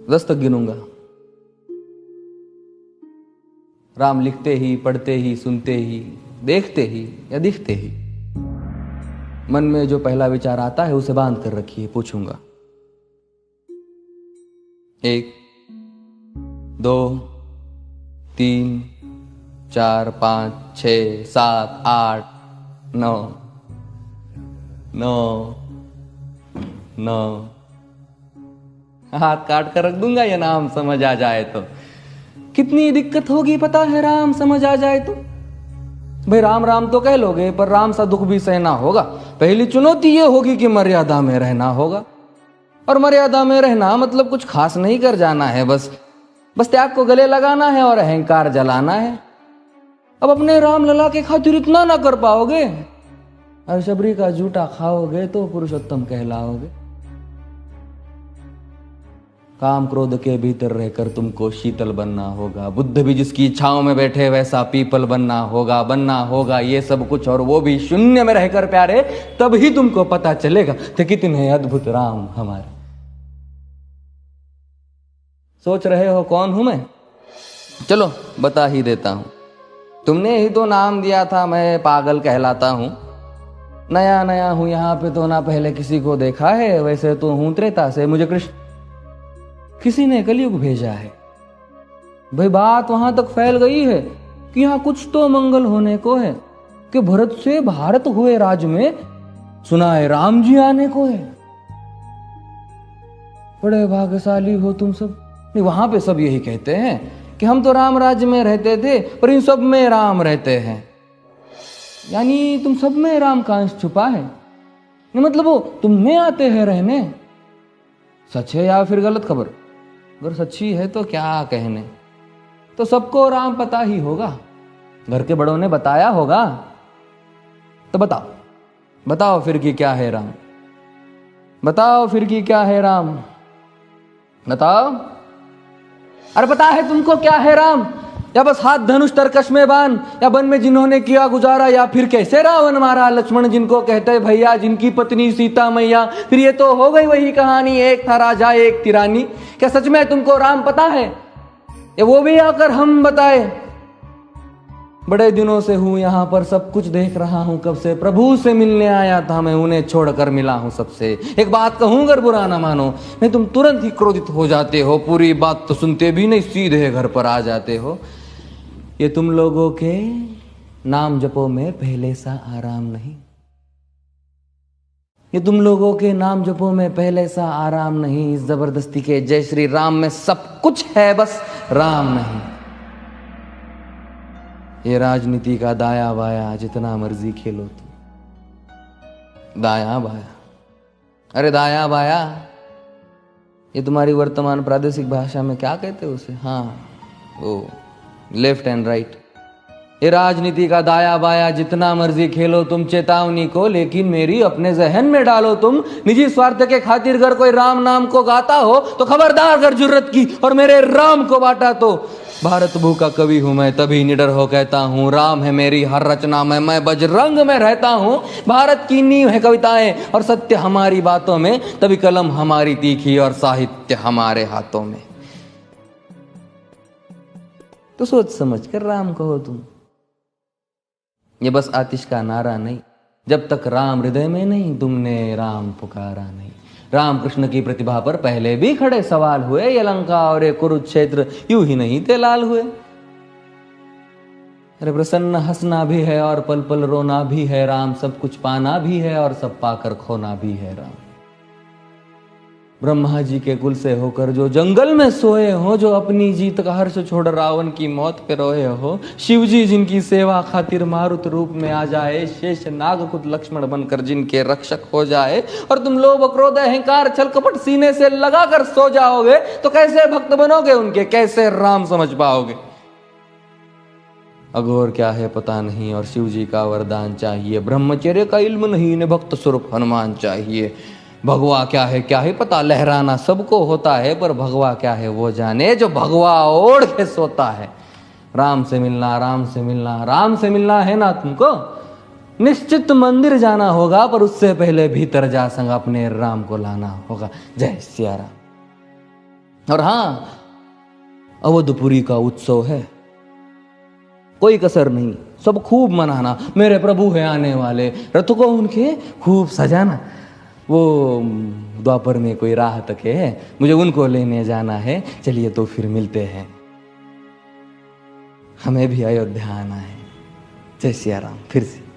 10 तक गिनूंगा। राम लिखते ही, पढ़ते ही, सुनते ही, देखते ही या दिखते ही मन में जो पहला विचार आता है उसे बांध कर रखिए। पूछूंगा 1 2 3 4 5 6 7 8 9 9 9। हाथ काट कर रख दूंगा ये नाम समझ आ जाए तो। कितनी दिक्कत होगी पता है राम समझ आ जाए तो। भाई राम राम तो कह लोगे पर राम सा दुख भी सहना होगा। पहली चुनौती ये होगी कि मर्यादा में रहना होगा। और मर्यादा में रहना मतलब कुछ खास नहीं कर जाना है, बस त्याग को गले लगाना है और अहंकार जलाना है। अब अपने राम लला के खातिर इतना ना कर पाओगे और शबरी का जूठा खाओगे तो पुरुषोत्तम कहलाओगे। काम क्रोध के भीतर रहकर तुमको शीतल बनना होगा। बुद्ध भी जिसकी इच्छाओं में बैठे वैसा पीपल बनना होगा ये सब कुछ, और वो भी शून्य में रहकर प्यारे। तभी तुमको पता चलेगा कि कितने अद्भुत राम हमारे। सोच रहे हो कौन हूं मैं? चलो बता ही देता हूं। तुमने ही तो नाम दिया था मैं पागल कहलाता हूं। नया नया हूं यहाँ पे तो ना पहले किसी को देखा है। वैसे तो हूं त्रेता से, मुझे कृष्ण किसी ने कलयुग भेजा है। भाई बात वहां तक फैल गई है कि यहाँ कुछ तो मंगल होने को है कि भरत से भारत हुए राज में, सुना है राम जी आने को है। बड़े भाग्यशाली हो तुम सब। नहीं, वहां पे सब यही कहते हैं कि हम तो राम राज्य में रहते थे पर इन सब में राम रहते हैं। यानी तुम सब में राम का अंश छुपा है। नहीं मतलब वो तुम में आते हैं रहने। सच है या फिर गलत खबर? अगर सच्ची है तो क्या कहने। तो सबको राम पता ही होगा, घर के बड़ों ने बताया होगा। तो बताओ फिर कि क्या है राम। बताओ फिर कि क्या है राम। बताओ। अरे पता है तुमको क्या है राम? या बस हाथ धनुष तरकश में बांध, या वन में जिन्होंने किया गुजारा, या फिर कैसे रावण मारा लक्ष्मण जिनको कहते भैया, जिनकी पत्नी सीता मैया। फिर ये तो हो गई वही कहानी, एक था राजा एक थी रानी। क्या सच में तुमको राम पता है, या वो भी आकर हम बताए? बड़े दिनों से हूं यहां पर, सब कुछ देख रहा हूं कब से। प्रभु से मिलने आया था मैं, उन्हें छोड़कर मिला हूं सबसे। एक बात कहूं अगर बुरा ना मानो, नहीं तुम तुरंत ही क्रोधित हो जाते हो। पूरी बात तो सुनते भी नहीं, सीधे घर पर आ जाते हो। ये तुम लोगों के नाम जपो में पहले सा आराम नहीं। ये तुम लोगों के नाम जपो में पहले सा आराम नहीं। इस जबरदस्ती के जय श्री राम में सब कुछ है, बस राम नहीं। ये राजनीति का दाया बाया जितना मर्जी खेलो तुम। दाया बाया, अरे दाया बाया ये तुम्हारी वर्तमान प्रादेशिक भाषा में क्या कहते हो उसे? हाँ वो लेफ्ट एंड राइट। ये राजनीति का दाया बाया जितना मर्जी खेलो तुम चेतावनी को, लेकिन मेरी अपने जहन में डालो तुम। निजी स्वार्थ के खातिर अगर कोई राम नाम को गाता हो तो खबरदार अगर जुर्रत की और मेरे राम को बांटा तो। भारत भू का कवि हूं मैं, तभी निडर हो कहता हूं राम है मेरी हर रचना में। मैं बजरंग में रहता हूं, भारत की नींव है कविताएं और सत्य हमारी बातों में। तभी कलम हमारी तीखी और साहित्य हमारे हाथों में। तो सोच समझ कर राम कहो तुम। ये बस आतिश का नारा नहीं, जब तक राम हृदय में नहीं तुमने राम पुकारा नहीं। राम कृष्ण की प्रतिभा पर पहले भी खड़े सवाल हुए। ये लंका और ये कुरुक्षेत्र यूं ही नहीं थे लाल हुए। अरे प्रसन्न हंसना भी है और पल पल रोना भी है राम। सब कुछ पाना भी है और सब पाकर खोना भी है राम। ब्रह्मा जी के कुल से होकर जो जंगल में सोए हो, जो अपनी जीत का हर्ष छोड़ रावण की मौत पे रोए हो। शिव जी जिनकी सेवा खातिर मारुत रूप में आ जाए। शेष नाग खुद लक्ष्मण बनकर जिनके रक्षक हो जाए। और तुम लोभ क्रोध अहंकार छल कपट सीने से लगा कर सो जाओगे तो कैसे भक्त बनोगे उनके, कैसे राम समझ पाओगे? अघोर क्या है पता नहीं और शिव जी का वरदान चाहिए। ब्रह्मचर्य का इल्म नहीं, इन्हें भक्त स्वरूप हनुमान चाहिए। भगवा क्या है पता, लहराना सबको होता है पर भगवा क्या है वो जाने जो भगवा ओढ़ के सोता है। राम से मिलना, राम से मिलना, राम से मिलना है ना तुमको, निश्चित मंदिर जाना होगा पर उससे पहले भीतर जा संग अपने राम को लाना होगा। जय सिया राम। और हाँ, अवधपुरी का उत्सव है, कोई कसर नहीं, सब खूब मनाना। मेरे प्रभु है आने वाले, रथ को उनके खूब सजाना। वो द्वापर में कोई राह तक है, मुझे उनको लेने जाना है। चलिए तो फिर मिलते हैं, हमें भी अयोध्या आना है। जय सिया राम। फिर से